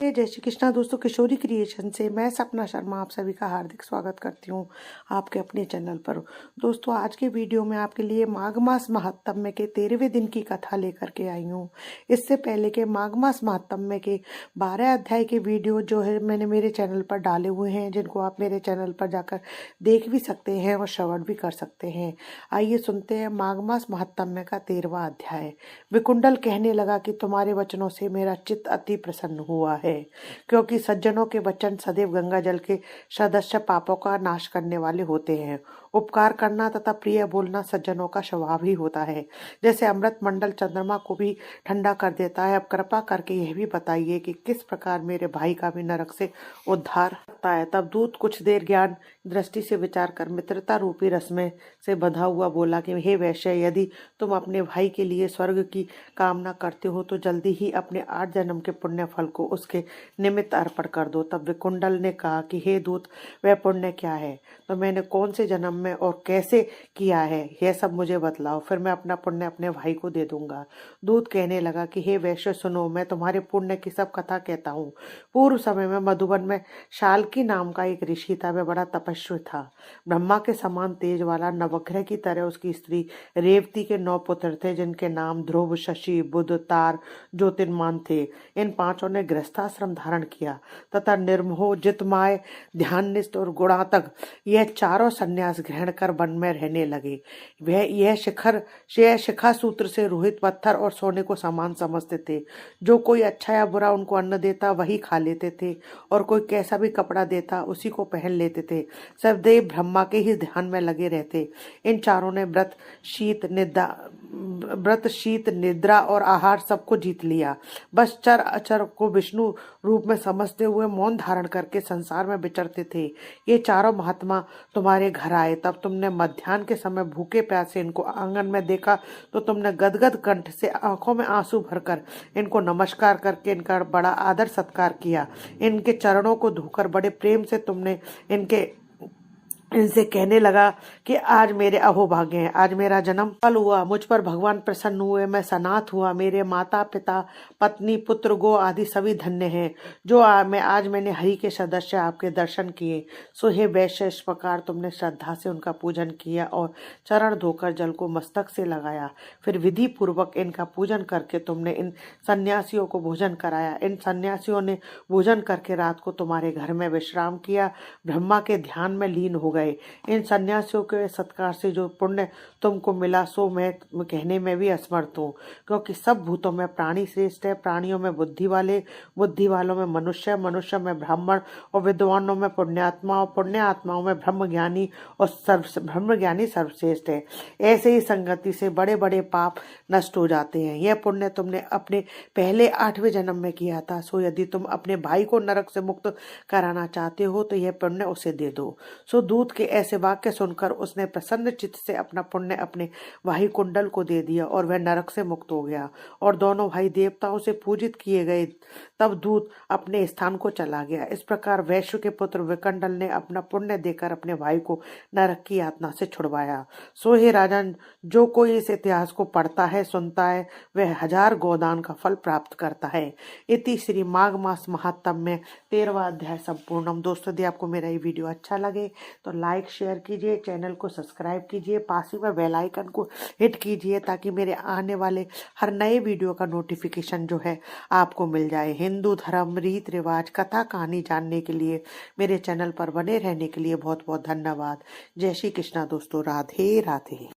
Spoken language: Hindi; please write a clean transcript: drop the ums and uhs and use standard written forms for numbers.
जय श्री कृष्णा दोस्तों, किशोरी क्रिएशन से मैं सपना शर्मा आप सभी का हार्दिक स्वागत करती हूँ आपके अपने चैनल पर। दोस्तों, आज के वीडियो में आपके लिए माघ मास महात्म्य के 13वें दिन की कथा लेकर के आई हूँ। इससे पहले के माघ मास महात्म्य के 12 अध्याय के वीडियो जो है मैंने मेरे चैनल पर डाले हुए हैं, जिनको आप मेरे चैनल पर जाकर देख भी सकते हैं और श्रवण भी कर सकते हैं। आइए सुनते हैं माघ मास महात्म्य का 13वां अध्याय। विकुंडल कहने लगा कि तुम्हारे वचनों से मेरा चित्त अति प्रसन्न हुआ है, क्योंकि सज्जनों के वचन सदैव गंगा जल के सदृश पापों का नाश करने वाले होते हैं। उपकार करना तथा प्रिय बोलना सज्जनों का स्वभाव ही होता है, जैसे अमृत मंडल चंद्रमा को भी ठंडा कर देता है। अब कृपा करके यह भी बताइए कि किस प्रकार मेरे भाई का भी नरक से उद्धार सकता है। तब दूत कुछ देर ज्ञान दृष्टि से विचार कर मित्रता रूपी रस में से बंधा हुआ बोला कि हे वैश्य, यदि तुम अपने भाई के लिए स्वर्ग की कामना करते हो तो जल्दी ही अपने 8 जन्म के पुण्य फल को उसके निमित्त अर्पण कर दो। तब विकुंडल ने कहा कि हे दूत, वह पुण्य क्या है? तो मैंने कौन से जन्म में और कैसे किया है, यह सब मुझे बतलाओ, फिर मैं अपना पुण्य अपने भाई को दे दूंगा। दूत कहने लगा कि हे वैश्य सुनो, मैं तुम्हारे पुण्य की सब कथा कहता हूँ। पूर्व समय में मधुबन में शाल्की नाम का एक ऋषि था। वह बड़ा तपस्वी था। ब्रह्मा के समान तेज वाला, नवग्रह की तरह उसकी स्त्री रेवती के 9 पुत्र थे, जिनके नाम ध्रुव, शशि, बुध, तार, ज्योतिर्मान थे। इन 5 ने गृहस्थाश्रम धारण किया तथा निर्मोह, जितमाय, ध्याननिष्ठ और गुणातक यह चारों संन्यास ग्रहण कर वन में रहने लगे। वह यह शिखा सूत्र से रोहित पत्थर और सोने को समान समझते थे। जो कोई अच्छा या बुरा उनको अन्न देता वही खा लेते थे, और कोई कैसा भी कपड़ा देता उसी को पहन लेते थे। सदैव ब्रह्मा के ही ध्यान में लगे रहते। इन चारों ने व्रत, शीत, निद्रा और आहार सबको जीत लिया। बस चर अचर को विष्णु रूप में समझते हुए मौन धारण करके संसार में विचरते थे। ये चारों महात्मा तुम्हारे घर आए, तब तुमने मध्याह्न के समय भूखे प्यासे इनको आंगन में देखा तो तुमने गदगद कंठ से आंखों में आंसू भरकर इनको नमस्कार करके इनका बड़ा आदर सत्कार किया। इनके चरणों को धोकर बड़े प्रेम से तुमने इनसे कहने लगा कि आज मेरे अहोभाग्य हैं, आज मेरा जन्म फल हुआ, मुझ पर भगवान प्रसन्न हुए, मैं सनाथ हुआ, मेरे माता पिता पत्नी पुत्र गो आदि सभी धन्य हैं, जो आज मैंने हरि के सदस्य आपके दर्शन किए। सो हे वैश्य, इस प्रकार तुमने श्रद्धा से उनका पूजन किया और चरण धोकर जल को मस्तक से लगाया। फिर विधि पूर्वक इनका पूजन करके तुमने इन सन्यासियों को भोजन कराया। इन सन्यासियों ने भोजन करके रात को तुम्हारे घर में विश्राम किया, ब्रह्मा के ध्यान में लीन हो गए। इन सन्यासियों के सत्कार से जो पुण्य तुमको मिला सो मैं कहने में भी असमर्थ हूँ, क्योंकि सब भूतों में प्राणी श्रेष्ठ है। प्राणियों में बुद्धि वाले, बुद्धि वालों में मनुष्य, मनुष्य में ब्राह्मण और विद्वानों में पुण्यात्मा, और पुण्य आत्माओं में ब्रह्मज्ञानी और ब्रह्मज्ञानी सर्वश्रेष्ठ है। ऐसे ही संगति से बड़े बड़े पाप नष्ट हो जाते हैं। यह पुण्य तुमने अपने पहले 8वें जन्म में किया था। सो यदि तुम अपने भाई को नरक से मुक्त कराना चाहते हो तो यह पुण्य उसे दे दो। सो दूत के ऐसे वाक्य सुनकर उसने प्रसन्न चित्त से अपना पुण्य अपने भाई कुंडल को दे दिया और वह नरक से मुक्त हो गया और दोनों भाई देवताओं से पूजित किए गए। तब दूत अपने स्थान को चला गया। इस प्रकार वैश्य के पुत्र विकंडल ने अपना पुण्य देकर अपने भाई को नरक की यातना से छुड़वाया। सो हे राजन, जो कोई इस इतिहास को पढ़ता है, सुनता है, वह 1000 गोदान का फल प्राप्त करता है। इति श्री माघ मास महात्म्य 13वां अध्याय संपूर्णम। दोस्तों, यदि आपको मेरा ये वीडियो अच्छा लगे तो लाइक शेयर कीजिए, चैनल को सब्सक्राइब कीजिए, पास ही में बेल आइकन को हिट कीजिए ताकि मेरे आने वाले हर नए वीडियो का नोटिफिकेशन जो है आपको मिल जाए। हिंदू धर्म, रीत रिवाज, कथा कहानी जानने के लिए मेरे चैनल पर बने रहने के लिए बहुत बहुत धन्यवाद। जय श्री कृष्णा दोस्तों, राधे राधे।